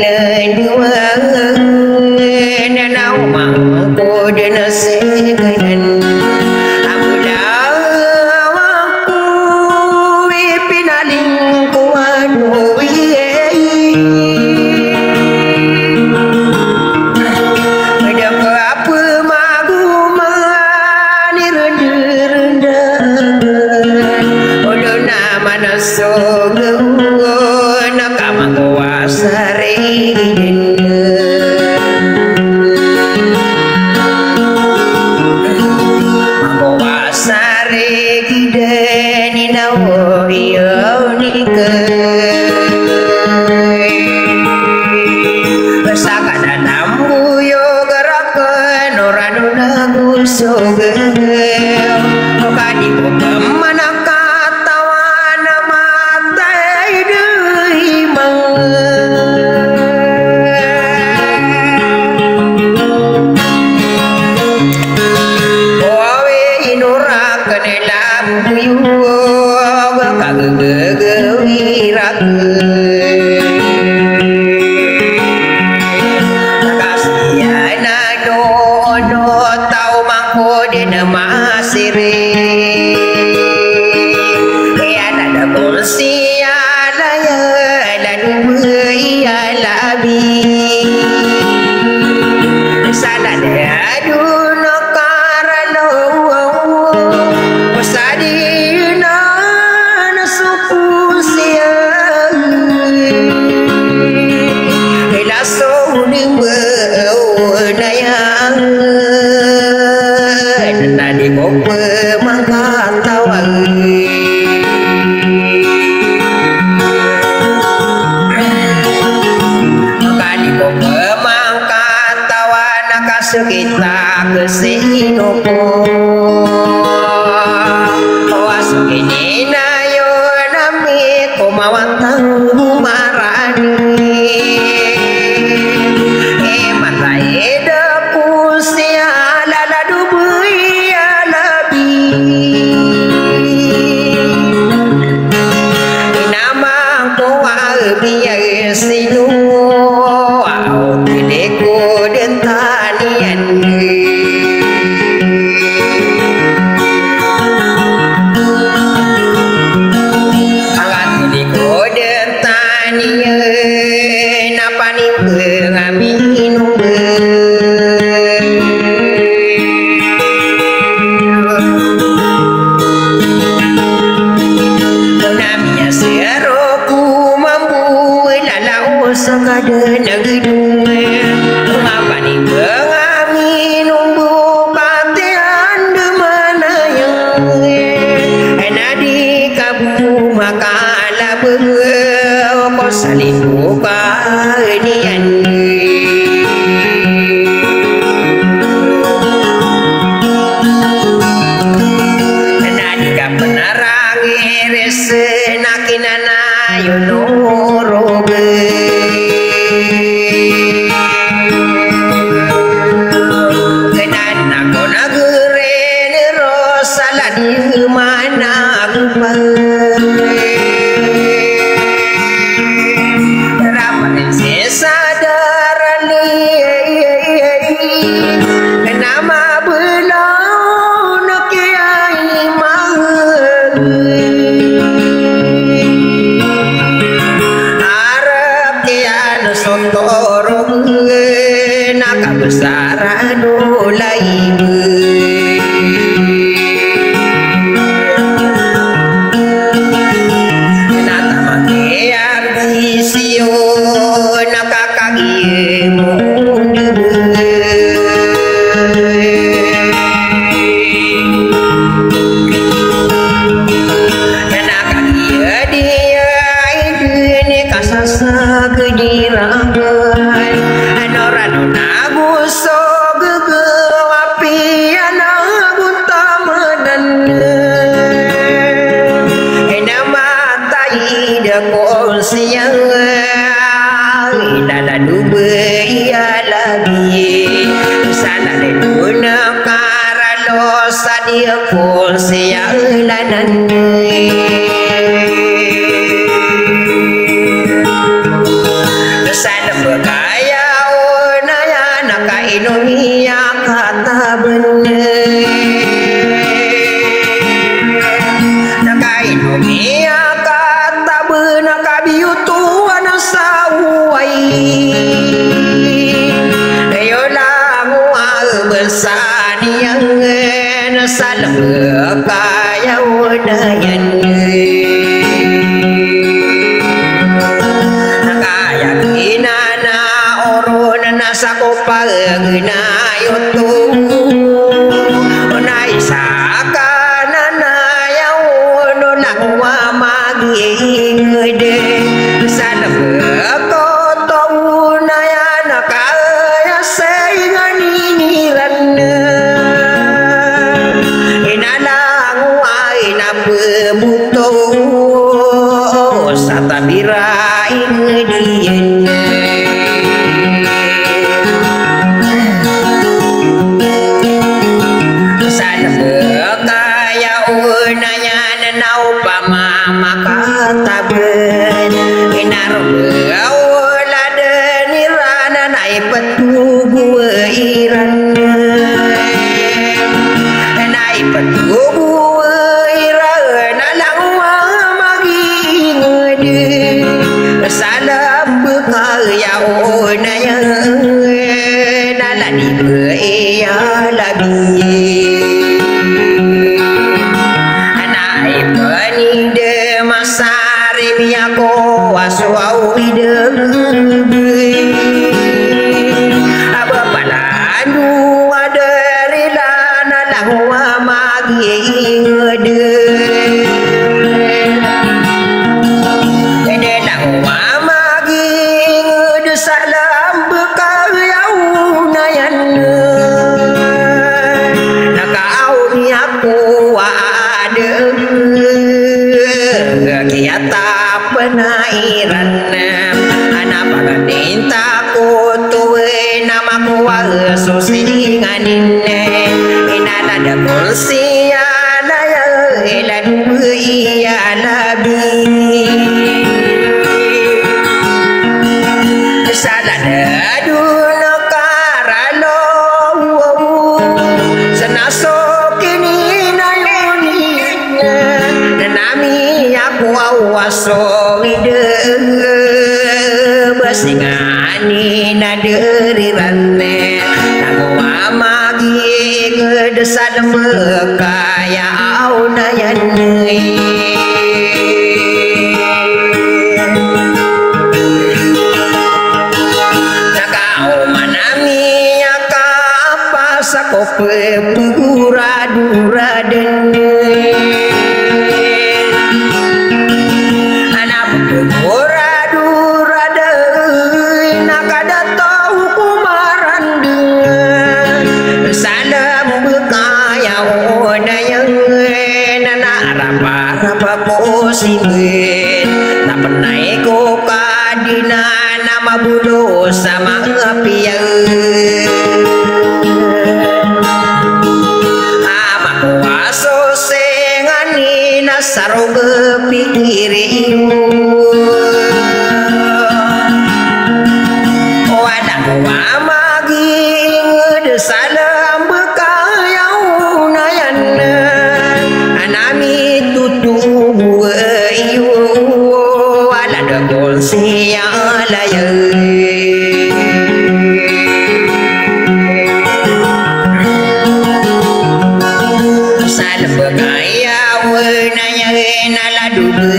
lên dua nanau mangko dena seganan amudah aku pinaling kuano dia pun sialanan sana sakopa gina yotu nai sakana na yau no langwa magi ngede sana ko to na ya na ka ya sei ngani niran inala nguai na buto satabira ingedien makataben inarbeau ladeni rana nai petugu iran nai petugu iran langwa magi ngede salam bekal ya ona ya nalani be ya labi Masarimiako waswau idembe abapalandu aderilana langwa magi ngede ede langwa magi ngede salam bekal yauna yanne nakau niaku ade kiata penairan anak paganinta ku tuwe nama ku susinganin inana da kursia laya elan iya labi sadada duna karalo senaso kini nami aku awaso ide basingani naderiranne namu amagi gedesan mekaya aunayanne nakau manami aka apa sakope pura-dura dene Dura deui nakada tau kumaran dengan salam bekaya ona yang nana rapa posimin tak pernah ko kadina nama budo sama apian ama kuaso sengani nasaro kepikiriu salam bekayau nayana anami tutu ayu ala degol siala ya salam bekayau nayana ala dudu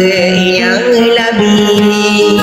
yang labi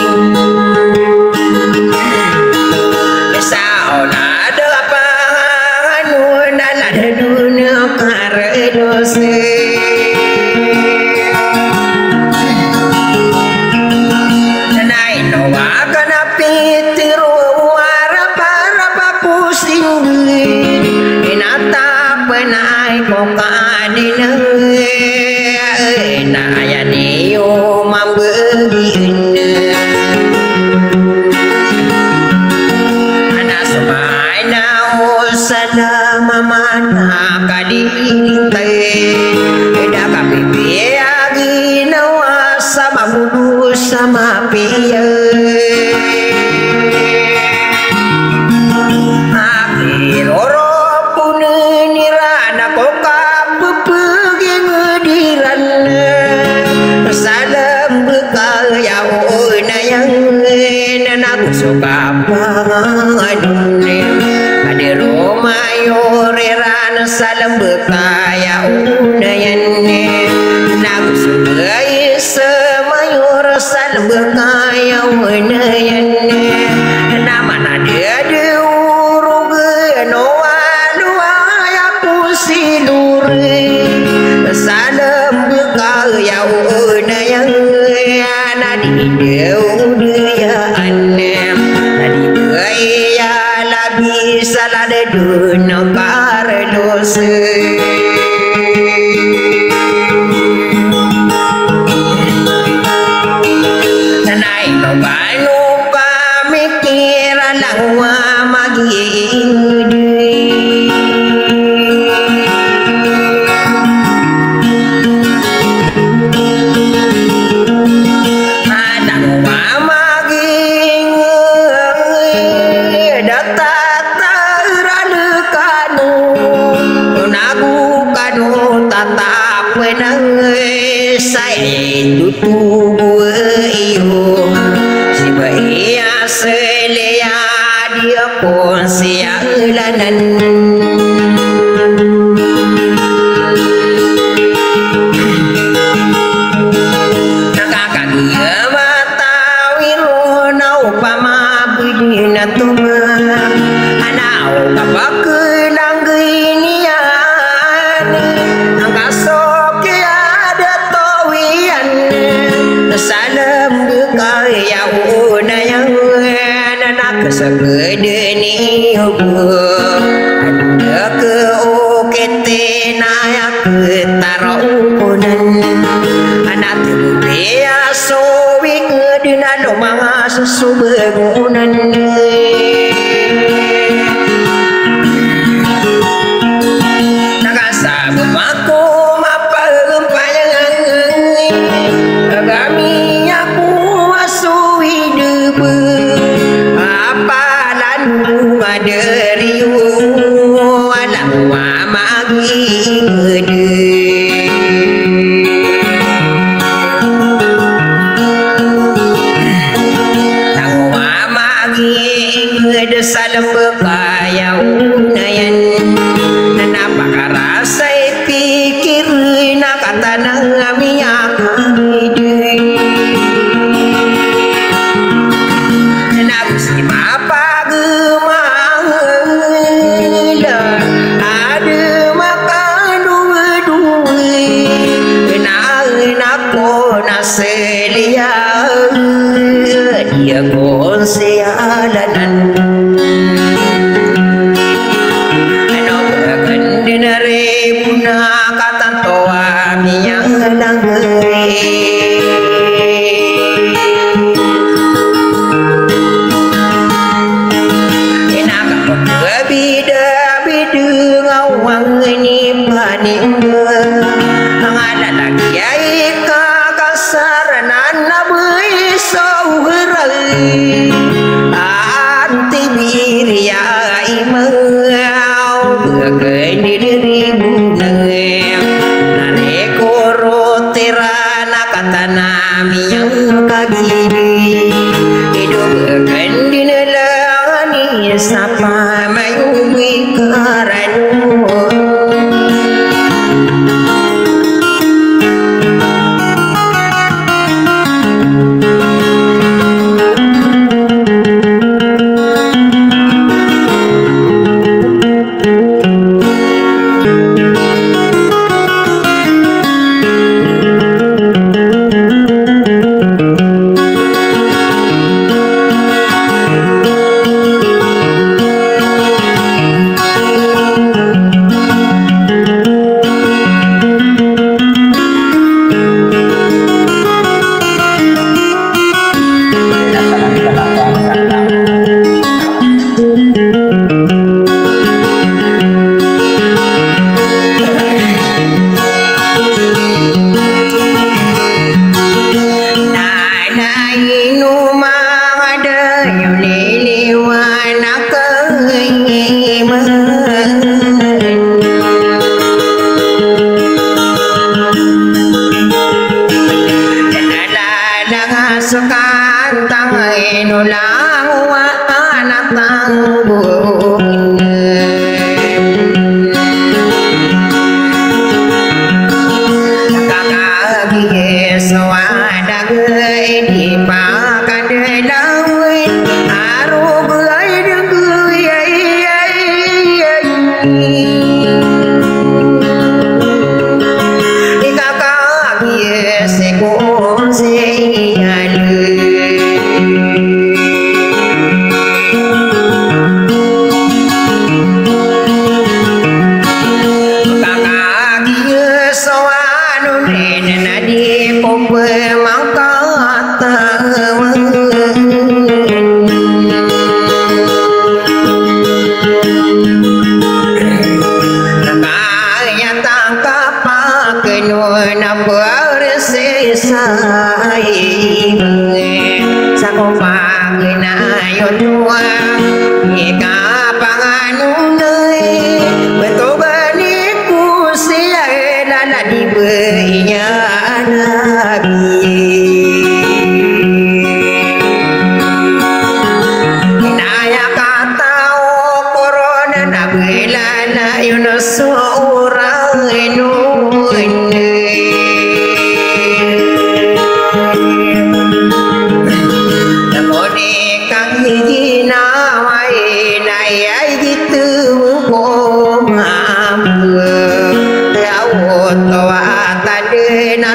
sama piye akhiroro puneni rana koka pepegi ngediran salam bekal ya ona yang nanak suka pangadune ade romayo reran salam bekal ya ona yang nak suka salam bekaya wanayan nama nadia alun Carlos Nanay no bano pamikira lang magiging tubuh iyo si bahia selia dia pun sialanan nakakagia matawiro na upama bidina tuma anao kapakelang ginian angkasok ada towian salam berkaya una yang nak segede ni ada ke okete nayak taronan anak terbiasa so wing dinalo mga susubegunan nakasabi ako mapagpayangan kami aku asui debu apalan maderiu alang magi gede tang magi gede salam bekaya unayan nanapa karasai pikir nakata nangami selia dia pun sialanan ano berkendinare puna kata toa miyang nanggeri enak bida-bida ngawang ini paningga ngada lagi aika sarana bui saurai anti biria imau berkeni dirimu nare koro terana kata nami yang kagiri hidup berkeni nelani sapa mayu bikaranu ilana Yunus orang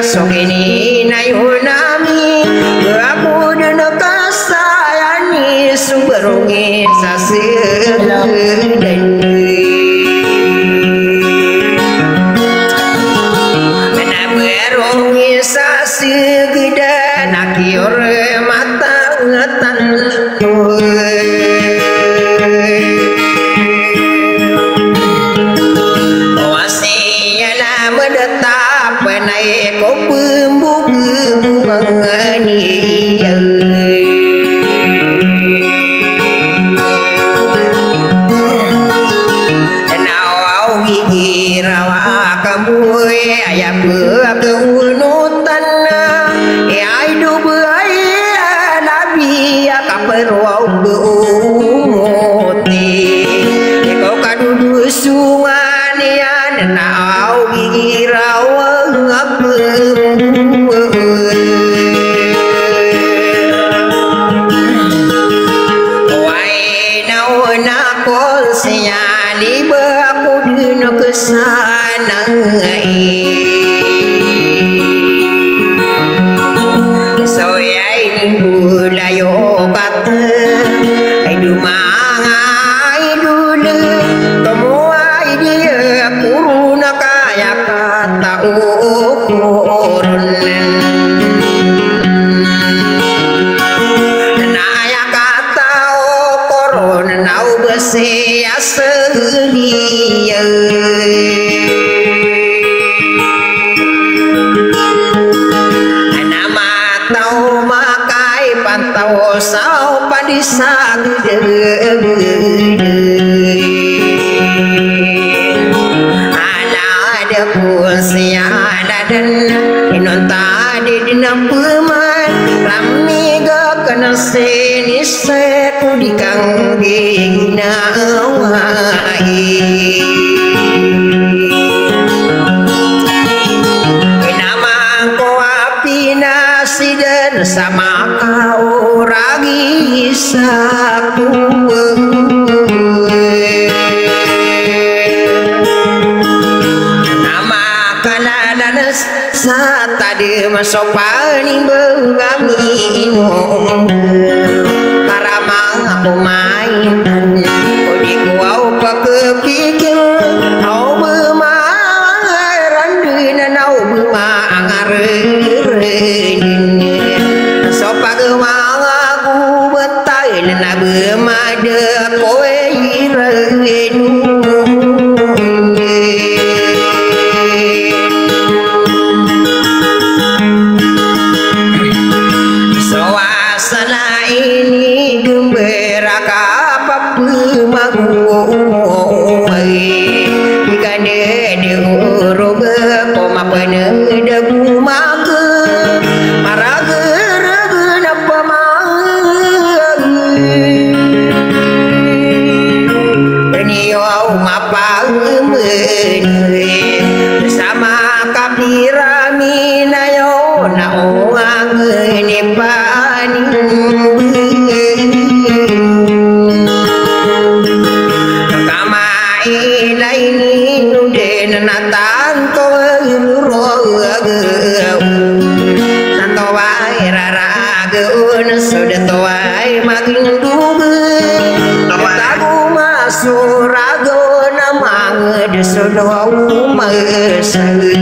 Sogini na yunami aku dan kasayani sumberungi sasedan na berungi sasedan akior mata ngatan wasinya menetap naik kau pembuku mengani nawau gigi rawa kamu ayah keunutan ya hidup ayah nabi kaperwau beumuti kau kadudu sungan ya nawau gigi rawa sinyali baku dino kesana soya ini bulayo kata idu mangai dulu semua dia kuruna kaya kata ukurun naya kata ukurun nau besia sedia nama tau makai pantau sau padisang ada pun siada dan inonta di dina peman rami ga kena seni seku di kanggina nama kau api nasi dan sama kau ragi saku saat tadi masuk paling bergami karamang aku mainan kodi kuau pakepikir au bermangaran dina nau bermangaran sopagemang aku betai na bermada kowe irenu suasana ini gembira kapap magu kane de urobe koma pene de gumaga maraga raga napamang beniau mapang bersama kapirami nayo na uang ni pani kama ilaini nude natan ko roga nanto wai rara geun sudeto wai makin duge tagu masurago namang desono masai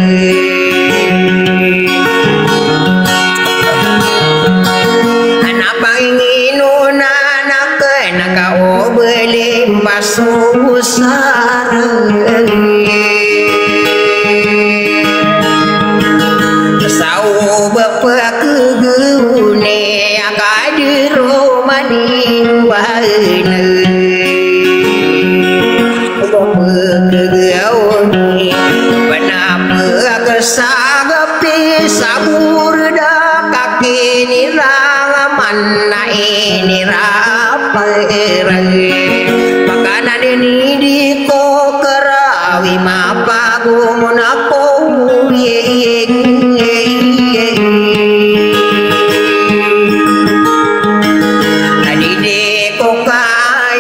kau beli basuh sarang sau bapak kegune agak di rumah di wana kegauni kenapa kesagapi sabur dah kaki ni rangaman na ini makanan ini di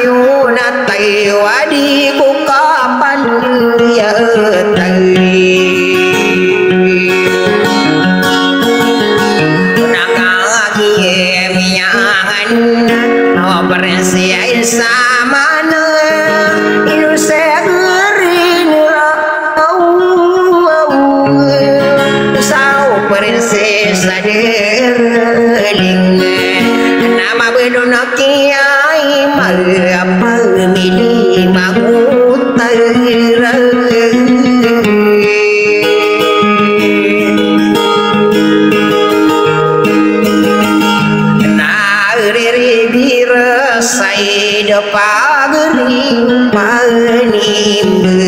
ayu na tay wadi ku kapan ya tay nakagi miyangan no bersiai sama na ilu segerin sao prinsesa derling nama bedona kiai apa mili mangutara nariri dirasai depageri panimbe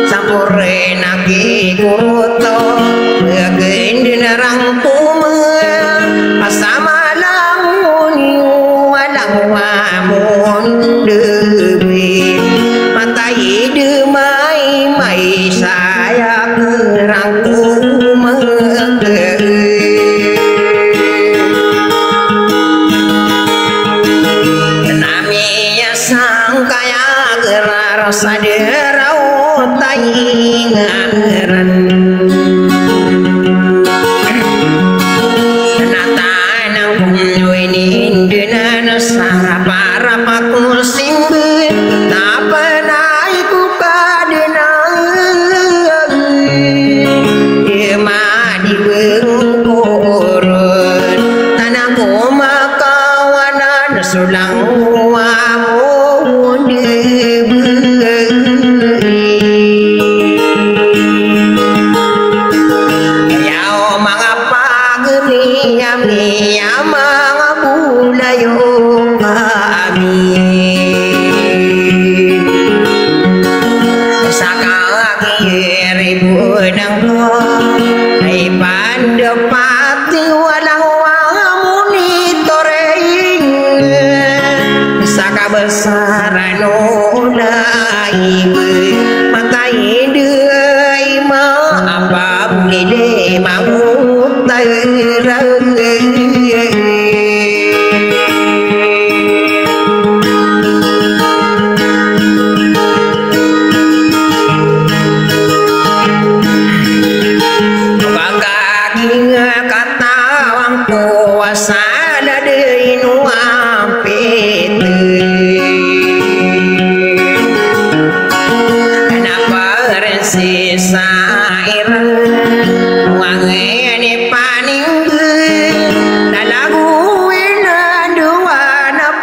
sampure naki kuruto gendina rangkume pasama languni walang wamun dewi mata ide mai saya kerangkume namanya sang kaya gerar saderau taingaran natanang kumwinin dinan sarapara pakusimbe napanay ku kadenang ima di bengkurun tanang kumakawanan sulang wamun mga bulayo kami sa kakakiribo ng ay pandapati walang monitoring sa kabesaran unaib matay day maapab gede mangutayran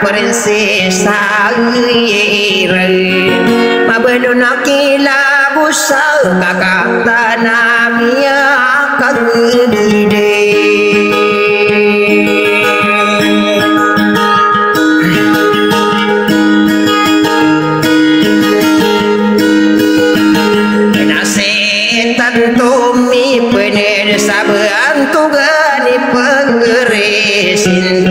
prinsesa mabelon akila busa kakak tanamia kagide nasetan tumi pener saban tugani penggeresin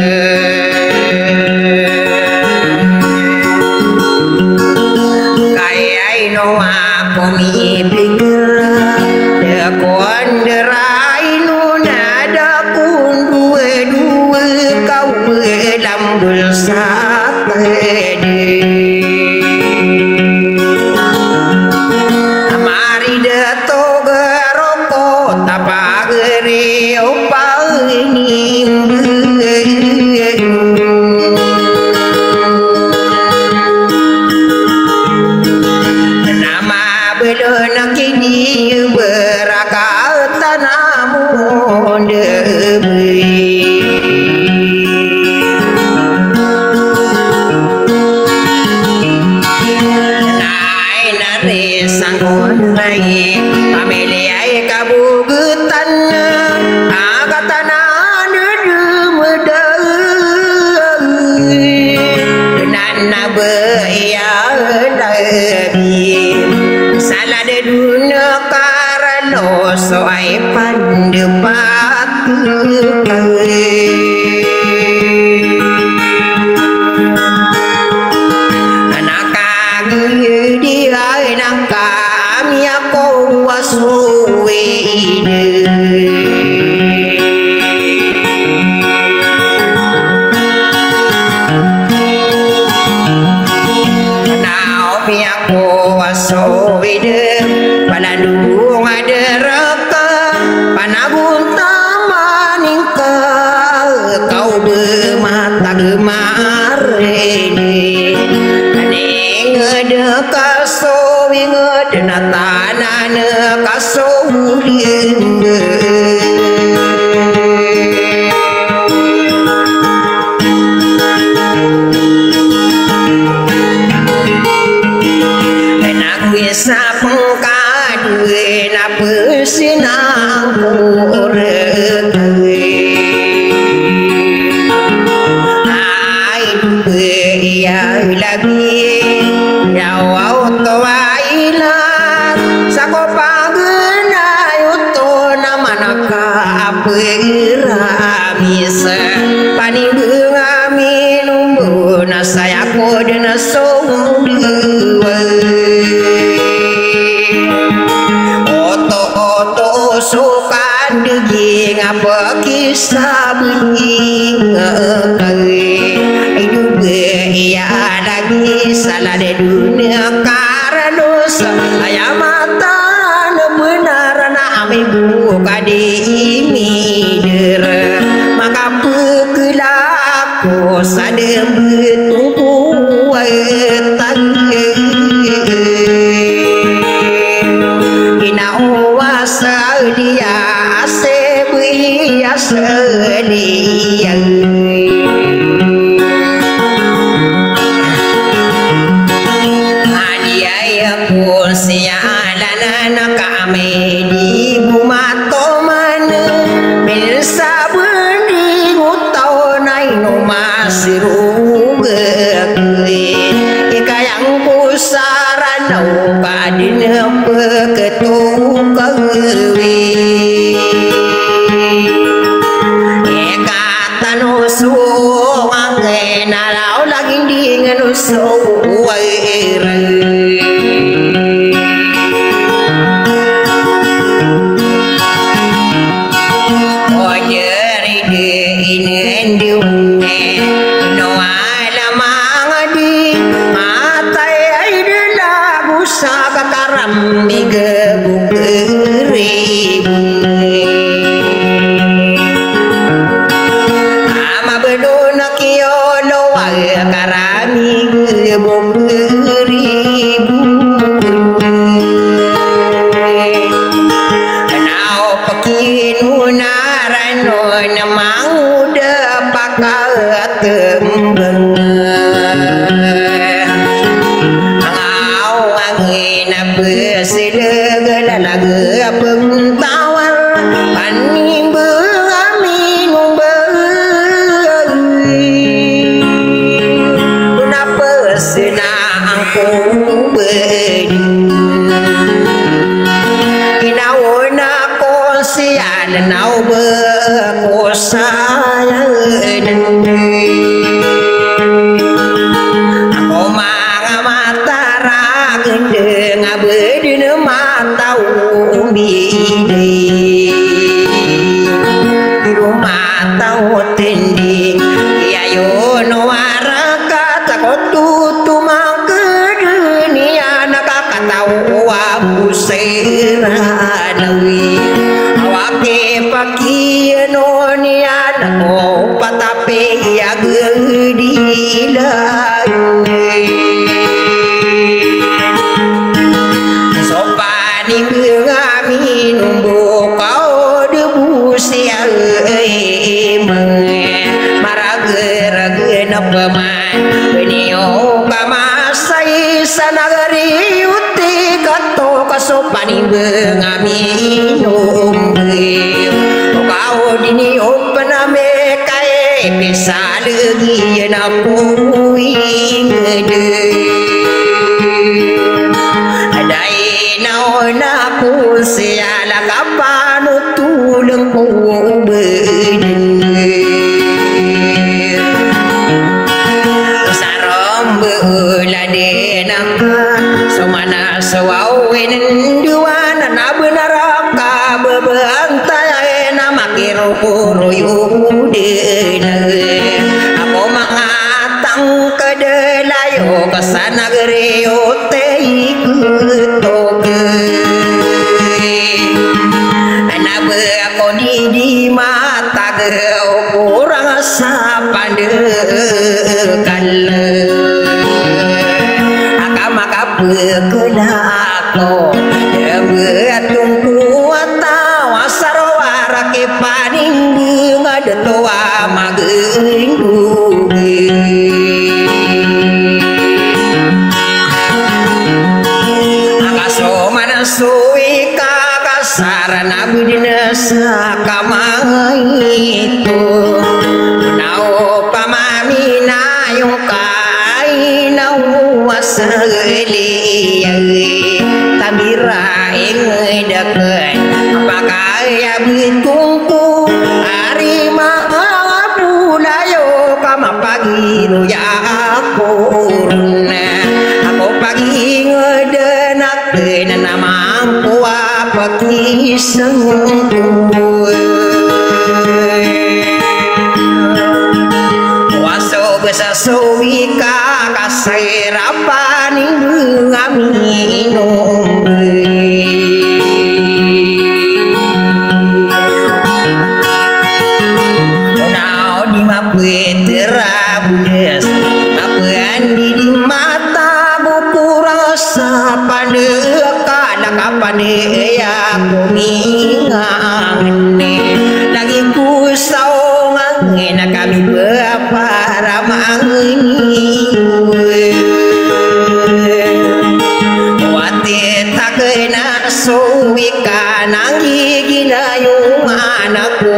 amari dato geroko tapageri opal ini nama belon kini berakal tanamu debi winget na tanane kasulin enak bisa pengkadue na pesinang kurek ai ya labi ya auto aila sako pagena yuto namanaka apira bisa paningga minumbu na saya kodena songduwe oto suka degi ngapa kisah bunyi hidup ya lagi salah di dunia karena dosa ayah mata benar nak ibu kadi imider maka pekelaku sadem betuku wetan ina wasa dia asebi aselian sialana kami di bumato mana milsa bendi ngutau nai no masiru gekui ikayang pusarano kadina beketu kewi ikatan usu angena lau lagi dengan usu wairang Kesana gereo tei kutoke anak berako di mata geo kurang sapande kala akam akap kena seli tambira ing deket apakah ya bitungku hari mapulayo kama pagi ya aku pagi ngedenak na mampu apa kisah sawika kasirapaning ngaminum now di mapetera budes apan di mata buku rasa pandeka nakapane ya kumingane lagi ku sawangan kami para mangini wati takena suwika nangi ginayung anakku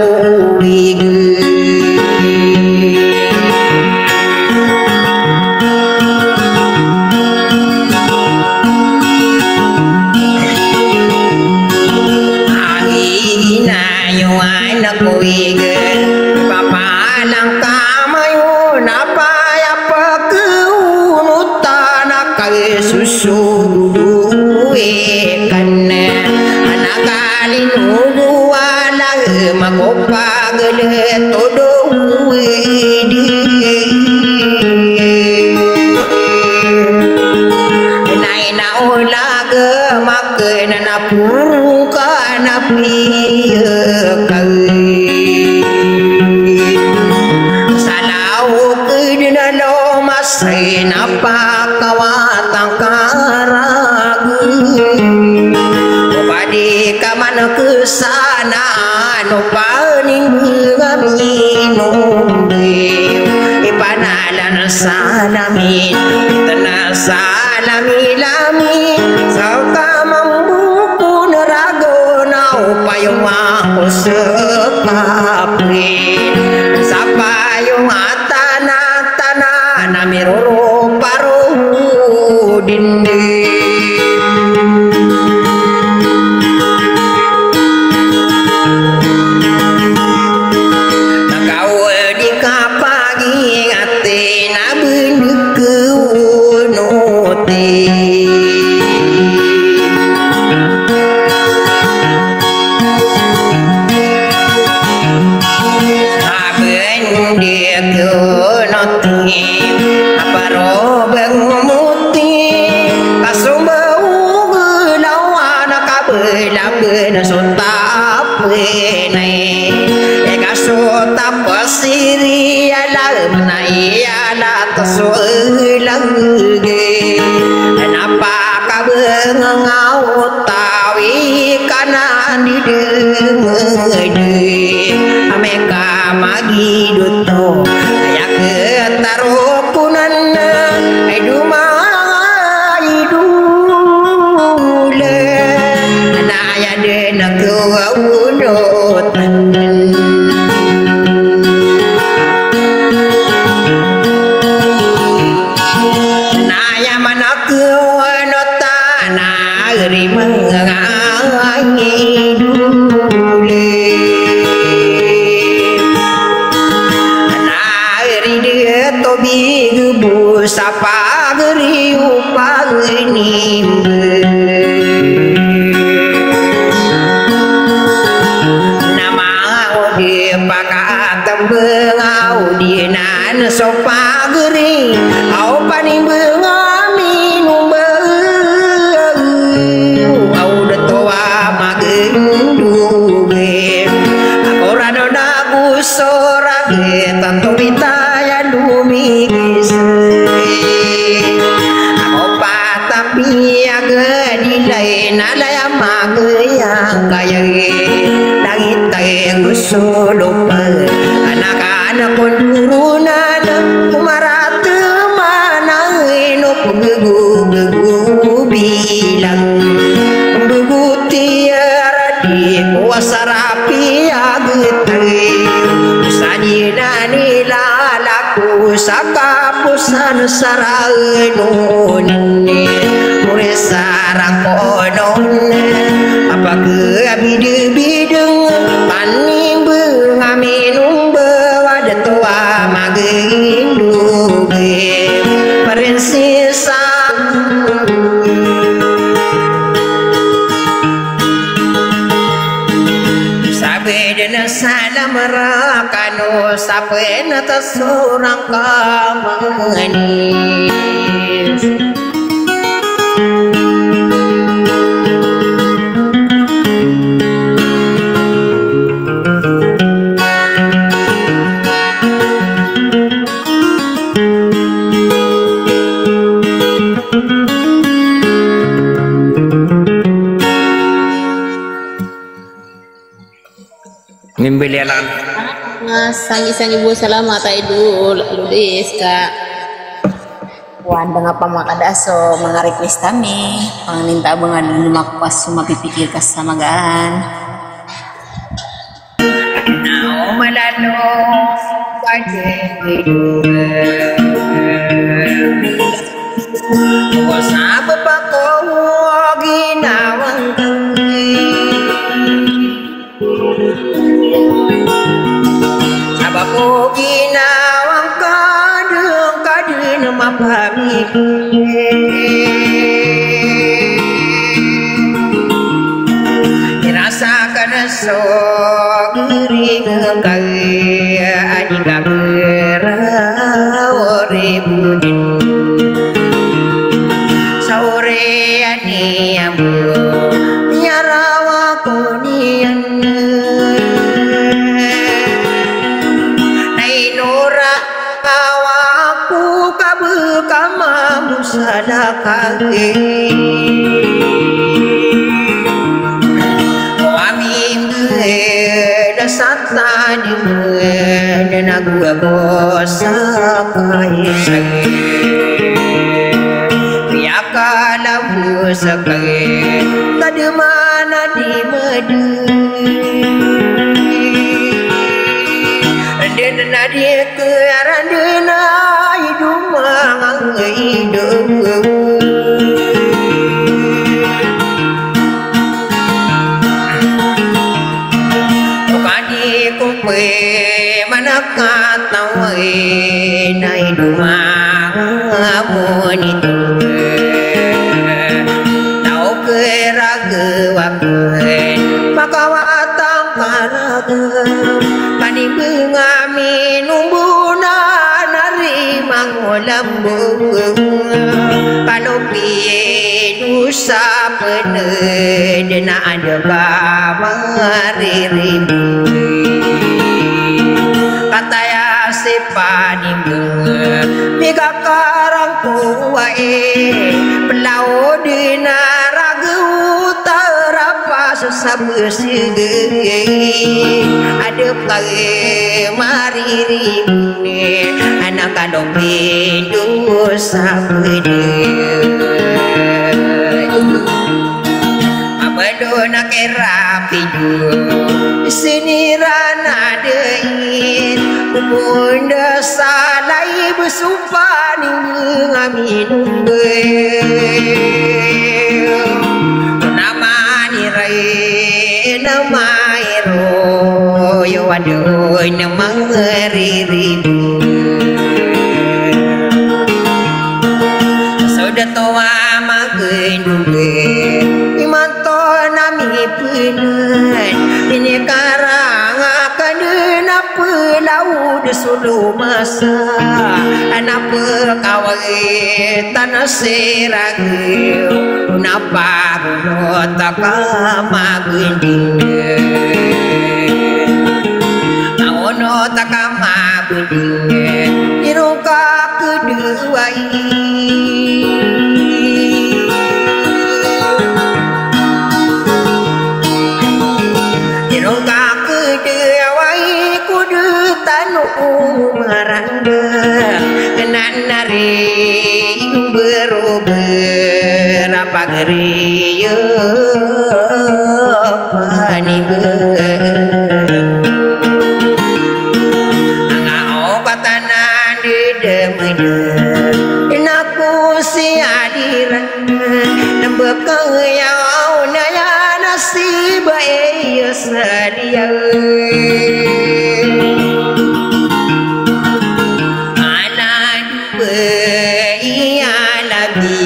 anak-anak pun turunan kumarate manang begu bilang begu tiara di kuasa rapi agete sadina nila laku sakapusan sarau genun murid sarang konon apa ke abide bideng paning bengaminung bewada tua magindu perinsisa sabedena salam rakano sapena tasurang kamanis Ngimbililan sangi-sangi bu salamat idul ludis kak wan dengan pamakadaso mga request kami pangninta bangan lumakpas sumapipikir kasamagaan nao malano paghidup wasab pa ko ginawang sabako ginawang kadung mapamit rasakan sogering kaya adika berawore budin sore ani ambu nyarawa kunian nainora kawaku kabukama musadakake sata dengan gua bosa kaisang ya kalau sekai tadi mana di madu dan nadi ke arandena hidup mangang hidup manakah tahu nai rumah monito tahu keraga waktu makawatang karaga pani bengami numbuna nari mangolambu panopi nusa pene dena ada kamari ribu kataya sepani mega karang kuwae pelau dina ragu terapa sesabesige ada kage mari ribune anak kadong bindu sabede abadona kerapidu sini rana dein bunda salai bersumpah ngaminung be nama ni rai nama iro yo aduh nama riribu sudah tua magendung imanto nami penan ini karang akan pelau di sulu masa anak perkawai tanah seragi napa tak magending naono tak magending iruka kedua maranda kenan nari berober apa geriyo pani angau patanan di demede aku si adiran nambah kau yang naya nasib ayah sedia anak iya nabi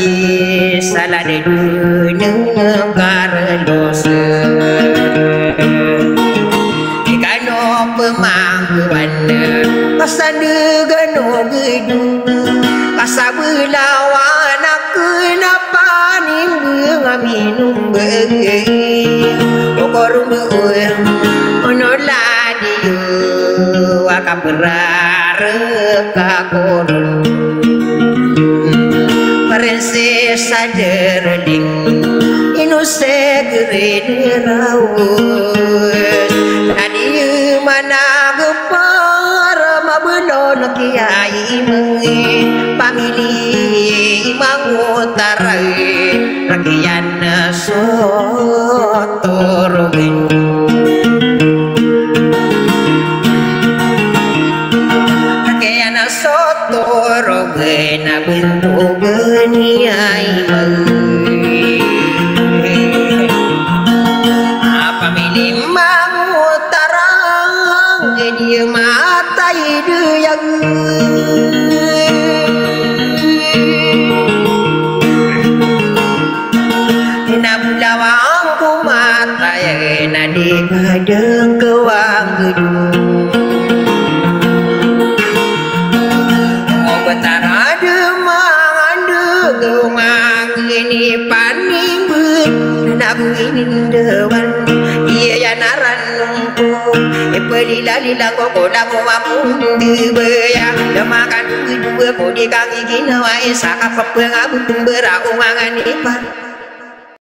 salah de negara dosa ikano pemangguan kasanda gano gedung kasabelawan aku napa nimbung minum begi korum onola diu akan berareka korun prinsesa derding inu segere raus nadi mana gepar mabelon kiai mengi pamili mangutarai rakyat sotorogin rakyat sotorogin bentuk geniai mengi pamili mangutarang dia mata ide yang lawang mata yang nadi kadang kewang gedung obat ada manganda kewang ini paning bud nak ini dewan dia yang naran nunggu pelila-lila koko dago mapun dibaya demakan dua kodi kaki gina wae sakap pengabun berau mangan ipan